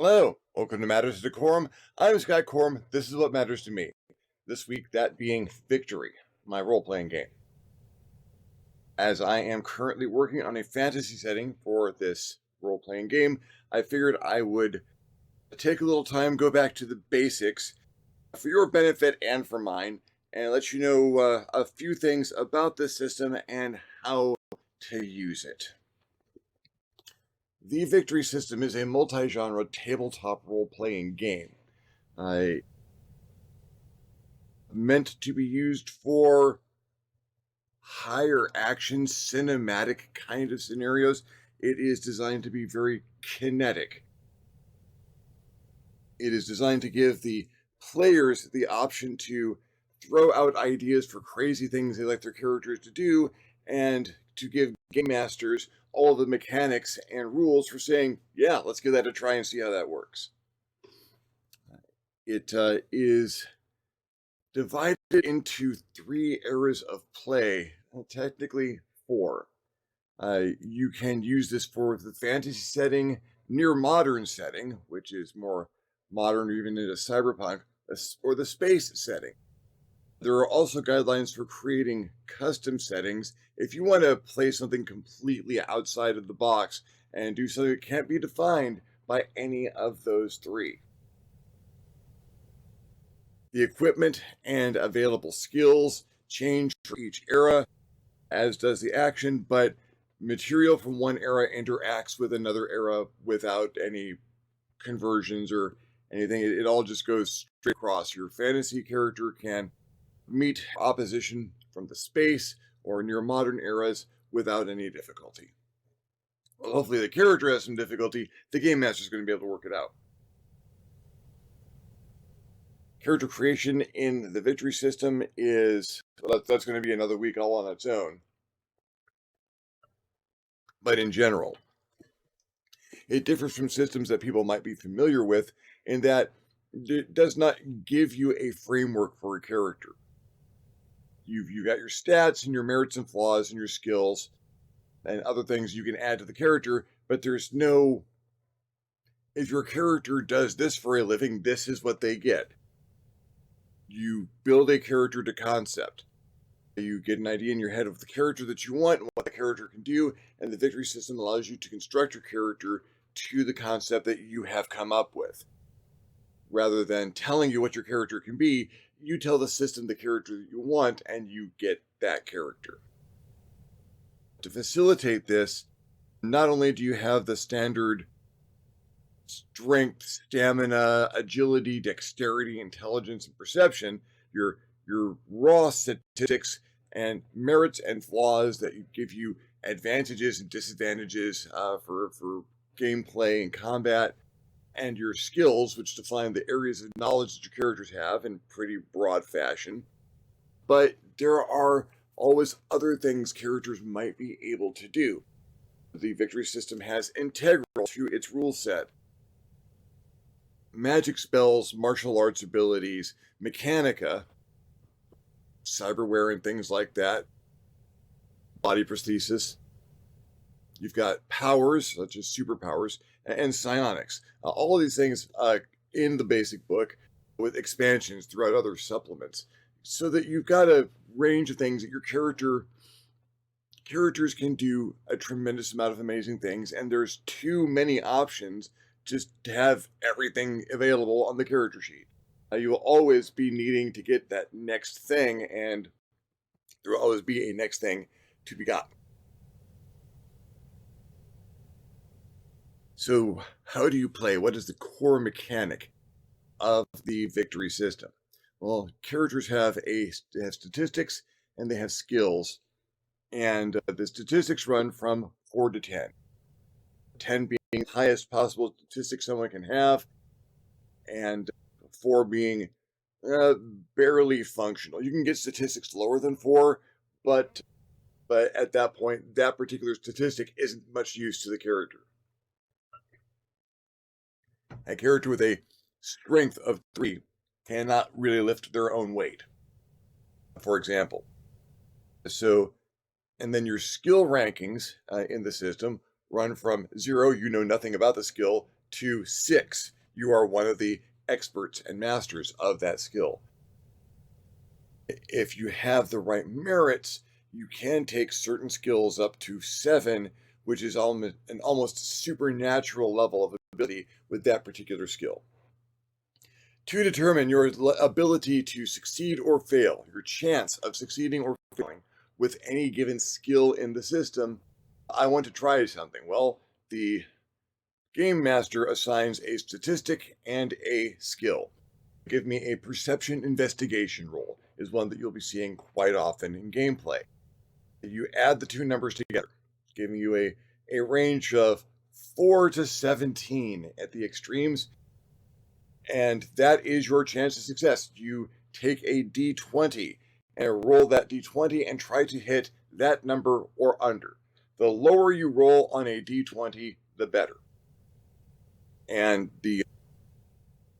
Hello, welcome to Matters of DeCorum. I'm Scott Corum. This is what matters to me. This week, that being Victory, my role-playing game. As I am currently working on a fantasy setting for this role-playing game, I figured I would take a little time, go back to the basics for your benefit and for mine, and let you know a few things about this system and how to use it. The Victory system is a multi-genre tabletop role-playing game. Meant to be used for higher action, cinematic kind of scenarios. It is designed to be very kinetic. It is designed to give the players the option to throw out ideas for crazy things they like their characters to do, and to give game masters all the mechanics and rules for saying, yeah, let's give that a try and see how that works. It is divided into 3 eras of play, technically 4. You can use this for the fantasy setting, near modern setting, which is more modern or even into cyberpunk, or the space setting. There are also guidelines for creating custom settings if you want to play something completely outside of the box and do something that can't be defined by any of those 3. The equipment and available skills change for each era, as does the action, but material from one era interacts with another era without any conversions or anything. It all just goes straight across. Your fantasy character can meet opposition from the space or near modern eras without any difficulty. Well, hopefully the character has some difficulty. The game master is going to be able to work it out. Character creation in the Victory system is, that's going to be another week all on its own. But in general, it differs from systems that people might be familiar with in that it does not give you a framework for a character. You've got your stats and your merits and flaws and your skills and other things you can add to the character, but there's no, if your character does this for a living, this is what they get. You build a character to concept. You get an idea in your head of the character that you want and what the character can do, and the Victory system allows you to construct your character to the concept that you have come up with. Rather than telling you what your character can be, you tell the system the character that you want, and you get that character. To facilitate this, not only do you have the standard strength, stamina, agility, dexterity, intelligence, and perception, your raw statistics and merits and flaws that give you advantages and disadvantages for gameplay and combat, and your skills, which define the areas of knowledge that your characters have in pretty broad fashion. But there are always other things characters might be able to do. The Victory system has integral to its rule set. Magic spells, martial arts abilities, mechanica, cyberware and things like that, body prosthesis. You've got powers, such as superpowers, and psionics. All of these things in the basic book with expansions throughout other supplements, so that you've got a range of things that your characters can do a tremendous amount of amazing things, and there's too many options just to have everything available on the character sheet. You will always be needing to get that next thing, and there will always be a next thing to be gotten. So how do you play? What is the core mechanic of the Victory system? Well, characters have statistics and they have skills, and the statistics run from 4 to 10. 10 being the highest possible statistic someone can have, and 4 being barely functional. You can get statistics lower than 4, but at that point, that particular statistic isn't much use to the character. A character with a strength of 3 cannot really lift their own weight, for example. So, and then your skill rankings in the system run from 0, you know nothing about the skill, to 6, you are one of the experts and masters of that skill. If you have the right merits, you can take certain skills up to 7, which is an almost supernatural level of ability with that particular skill. To determine your ability to succeed or fail, your chance of succeeding or failing with any given skill in the system, I want to try something. Well, the game master assigns a statistic and a skill. Give me a perception investigation roll is one that you'll be seeing quite often in gameplay. You add the two numbers together, giving you a range of 4 to 17 at the extremes, and that is your chance of success. You take a d20 and roll that d20 and try to hit that number or under. The lower you roll on a d20, the better. And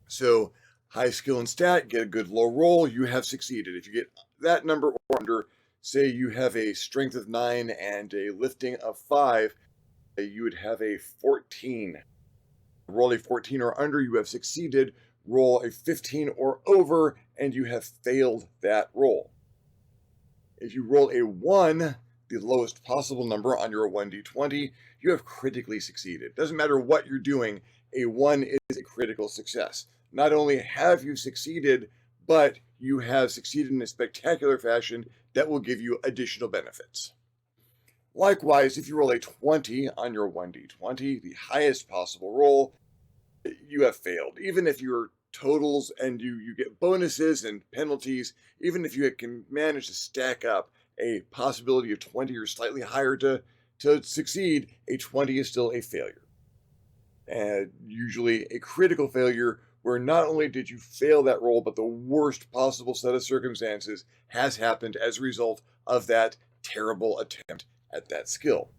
so high skill and stat, get a good low roll, you have succeeded. If you get that number or under, say you have a strength of 9 and a lifting of 5, you would have a 14. Roll a 14 or under, you have succeeded. Roll a 15 or over, and you have failed that roll. If you roll a 1, the lowest possible number on your 1d20, you have critically succeeded. Doesn't matter what you're doing, a 1 is a critical success. Not only have you succeeded, but you have succeeded in a spectacular fashion that will give you additional benefits. Likewise, if you roll a 20 on your 1d20, the highest possible roll, you have failed. Even if your totals and you get bonuses and penalties, even if you can manage to stack up a possibility of 20 or slightly higher to succeed, a 20 is still a failure. And usually a critical failure where not only did you fail that roll, but the worst possible set of circumstances has happened as a result of that terrible attempt at that skill.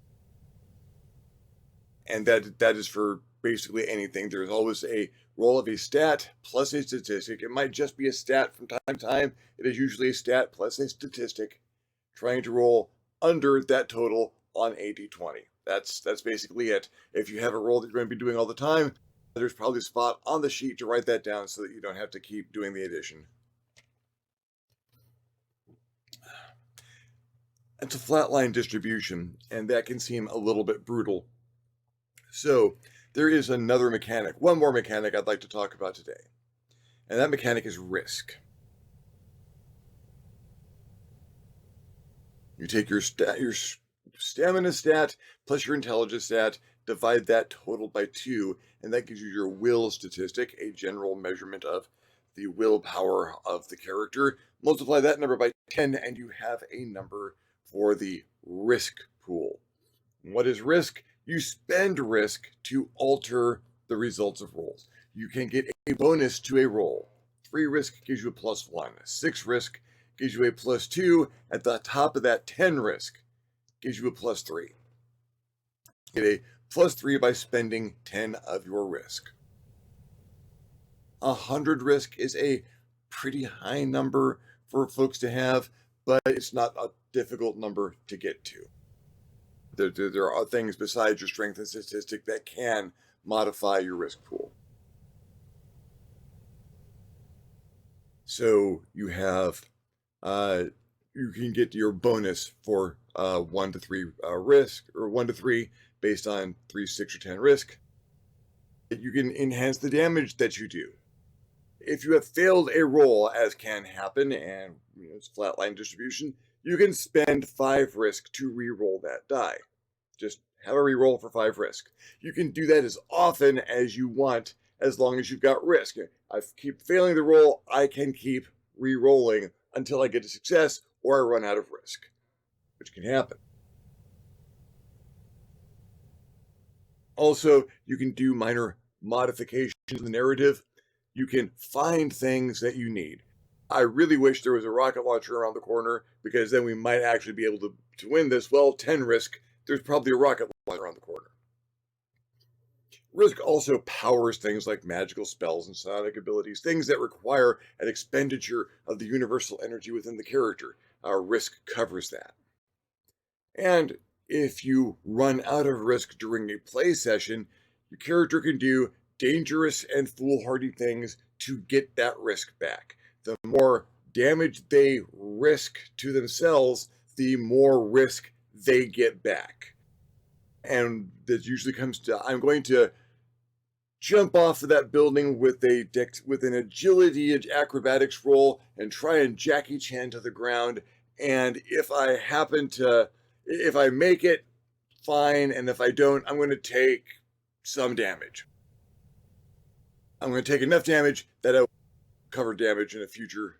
And that is for basically anything. There's always a roll of a stat plus a statistic. It might just be a stat from time to time. It is usually a stat plus a statistic trying to roll under that total on a d20. That's basically it. If you have a roll that you're going to be doing all the time, there's probably a spot on the sheet to write that down so that you don't have to keep doing the addition. It's a flatline distribution, and that can seem a little bit brutal. So there is another mechanic, one more mechanic I'd like to talk about today, and that mechanic is risk. You take your stamina stat plus your intelligence stat, divide that total by 2, and that gives you your will statistic, a general measurement of the willpower of the character. Multiply that number by 10, and you have a number for the risk pool. What is risk? You spend risk to alter the results of rolls. You can get a bonus to a roll. 3 risk gives you a +1. 6 risk gives you a +2. At the top of that, 10 risk gives you a +3. Get a +3 by spending 10 of your risk. 100 risk is a pretty high number for folks to have, but it's not a difficult number to get to. There are things besides your strength and statistic that can modify your risk pool. So you have, you can get your bonus for 1 to 3 risk, or 1 to 3 based on 3, 6, or 10 risk. You can enhance the damage that you do. If you have failed a roll, as can happen, and it's flatline distribution, you can spend 5 risk to re-roll that die. Just have a re-roll for 5 risk. You can do that as often as you want, as long as you've got risk. I keep failing the roll, I can keep re-rolling until I get a success or I run out of risk, which can happen. Also, you can do minor modifications in the narrative. You can find things that you need. I really wish there was a rocket launcher around the corner, because then we might actually be able to win this. Well, 10 risk, there's probably a rocket launcher around the corner. Risk also powers things like magical spells and psionic abilities, things that require an expenditure of the universal energy within the character. Risk covers that. And if you run out of risk during a play session, your character can do dangerous and foolhardy things to get that risk back. The more damage they risk to themselves, the more risk they get back. And that usually comes to, I'm going to jump off of that building with an agility and acrobatics roll and try and Jackie Chan to the ground. And if I make it, fine. And if I don't, I'm going to take some damage. I'm going to take enough damage that I will cover damage in a future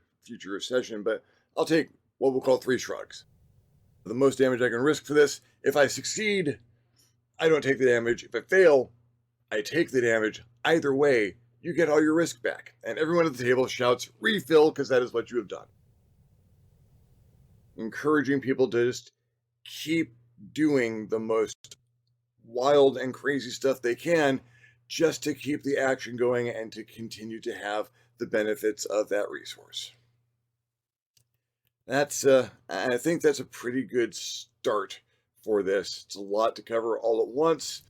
session, but I'll take what we'll call 3 shrugs. The most damage I can risk for this. If I succeed, I don't take the damage. If I fail, I take the damage. Either way, you get all your risk back. And everyone at the table shouts, refill, because that is what you have done. Encouraging people to just keep doing the most wild and crazy stuff they can just to keep the action going and to continue to have the benefits of that resource. I think that's a pretty good start for this. It's a lot to cover all at once.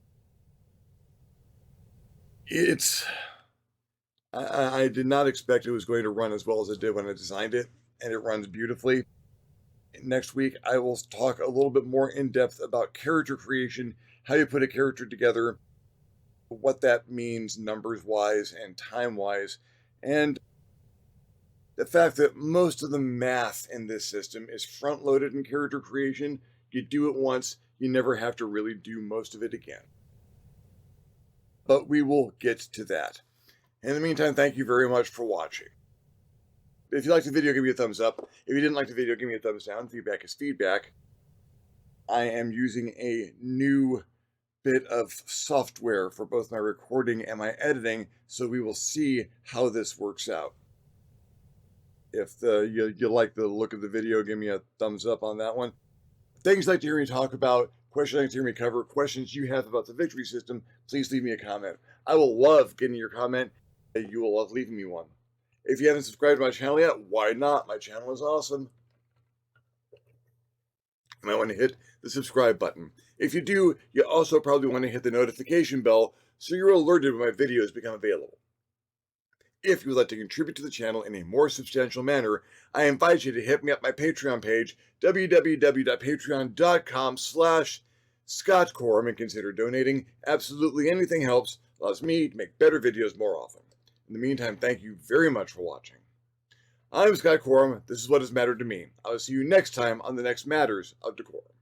I did not expect it was going to run as well as it did when I designed it, and it runs beautifully. Next week, I will talk a little bit more in depth about character creation, how you put a character together, what that means numbers-wise and time-wise, and the fact that most of the math in this system is front-loaded in character creation. You do it once, you never have to really do most of it again. But we will get to that. In the meantime, thank you very much for watching. If you liked the video, give me a thumbs up. If you didn't like the video, give me a thumbs down. Feedback is feedback. I am using a new bit of software for both my recording and my editing, so we will see how this works out. If you like the look of the video, give me a thumbs up on that one. Things you'd like to hear me talk about, questions you'd like to hear me cover, questions you have about the victory system, please leave me a comment. I will love getting your comment. You will love leaving me one. If you haven't subscribed to my channel yet, why not? My channel is awesome. You might want to hit the subscribe button. If you do, you also probably want to hit the notification bell so you're alerted when my videos become available. If you would like to contribute to the channel in a more substantial manner, I invite you to hit me up my Patreon page, www.patreon.com/ScottCorum, and consider donating. Absolutely anything helps, allows me to make better videos more often. In the meantime, thank you very much for watching. I'm Scott Corum. This is what has mattered to me. I will see you next time on the next Matters of DeCorum.